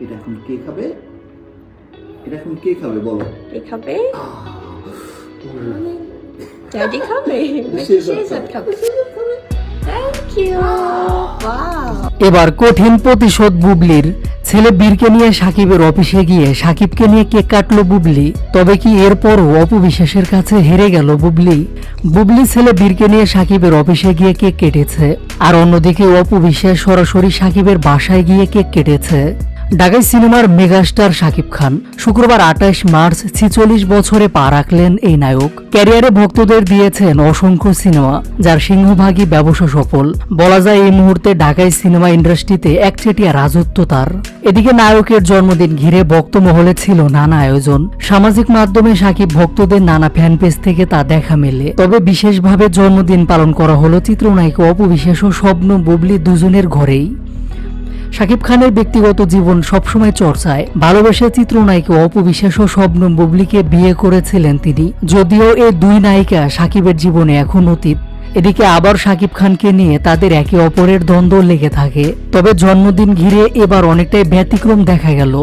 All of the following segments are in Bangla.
এটা এখন কে খাবে? এটা এখন কে খাবে বলো? কে খাবে? ড্যাডি খাবে? শেহজাদ খাবে। Thank you. ওয়াও। এবার কঠিন প্রতিশোধ বুবলির। ছেলে বীরকে নিয়ে সাকিবের অফিসে গিয়ে সাকিবকে নিয়ে কেক কাটলো বুবলি। তবে কি এরপরও অপবিশ্বাসের কাছে হেরে গেল বুবলি? বুবলি ছেলে বীরকে নিয়ে সাকিবের অফিসে গিয়ে কেক কেটেছে, আর অন্যদিকে অপবিশ্বাস সরাসরি সাকিবের বাসায় গিয়ে কেক কেটেছে। ঢাকাই সিনেমার মেগাস্টার শাকিব খান শুক্রবার 28 মার্চ 46 বছরে পা রাখলেন এই নায়ক। ক্যারিয়ারে ভক্তদের দিয়েছেন অসংখ্য সিনেমা, যার সিংহভাগই ব্যবসা সফল। বলা যায় এই মুহূর্তে ঢাকাই সিনেমা ইন্ডাস্ট্রিতে একচেটিয়া রাজত্ব তার। এদিকে নায়কের জন্মদিন ঘিরে ভক্ত মহলে ছিল নানা আয়োজন। সামাজিক মাধ্যমে শাকিব ভক্তদের নানা ফ্যান পেজ থেকে তা দেখা মেলে। তবে বিশেষভাবে জন্মদিন পালন করা হলো চিত্রনায়িকা অপবিশ্বাস ও শবনম বুবলি দুজনের ঘরেই। শাকিব খানের ব্যক্তিগত জীবন সবসময় চর্চায়। ভালোবেসে চিত্রনায়িকা অপবিশ্বাস ও শবনম বুবলিকে বিয়ে করেছিলেন তিনি। যদিও এই দুই নায়িকা শাকিবের জীবনে এখন অতীত। এদিকে আবার শাকিব খানকে নিয়ে তাদের একে অপরের দ্বন্দ্ব লেগে থাকে। তবে জন্মদিন ঘিরে এবার অনেকটাই ব্যতিক্রম দেখা গেল।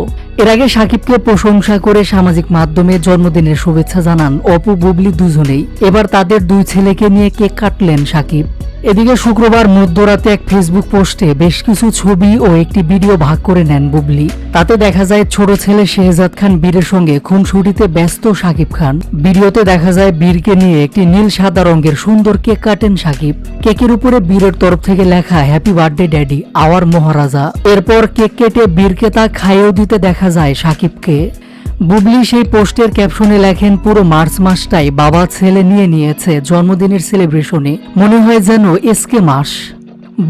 এর আগে শাকিবকে প্রশংসা করে সামাজিক মাধ্যমে জন্মদিনের শুভেচ্ছা জানান অপু বুবলি দুজনেই। এবার তাদের দুই ছেলেকে নিয়ে কেক কাটলেন শাকিব। এদিকে শুক্রবার মধ্যরাতে এক ফেসবুক পোস্টে বেশ কিছু ছবি ও একটি ভিডিও ভাগ করে নেন বুবলি। তাতে দেখা যায় ছোট ছেলে শেহজাদ খান বীরের সঙ্গে খুনসুটিতে ব্যস্ত শাকিব খান। ভিডিওতে দেখা যায় বীরকে নিয়ে একটি নীল সাদা রঙের সুন্দর কেক কাটেন শাকিব। কেকের উপরে বীরের তরফ থেকে লেখা হ্যাপি বার্থডে ড্যাডি আওয়ার মহারাজা। এরপর কেক কেটে বীরকে তা খাইয়েও দিতে দেখা যায় শাকিবকে। বুবলি সেই পোস্টের ক্যাপশনে লেখেন, পুরো মার্চ মাসটাই বাবা ছেলে নিয়ে নিয়েছে জন্মদিনের সেলিব্রেশনে, মনে হয় যেন এসকে মাস।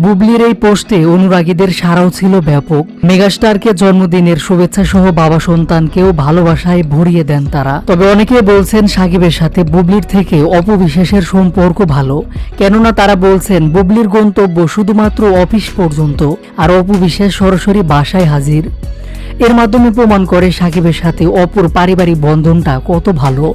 বুবলির এই পোস্টে অনুরাগীদের সাড়াও ছিল ব্যাপক। মেগাস্টারকে জন্মদিনের শুভেচ্ছা সহ বাবা সন্তানকেও ভালোবাসায় ভরিয়ে দেন তারা। তবে অনেকে বলছেন সাকিবের সাথে বুবলির থেকে অপবিশ্বাসের সম্পর্ক ভালো, কেননা তারা বলছেন বুবলির গন্তব্য শুধুমাত্র অফিস পর্যন্ত, আর অপবিশ্বাস সরাসরি বাসায় হাজির। এর মাধ্যমে প্রমাণ করে সাকিবের সাথে অপুর পারিবারিক বন্ধনটা কত ভালো।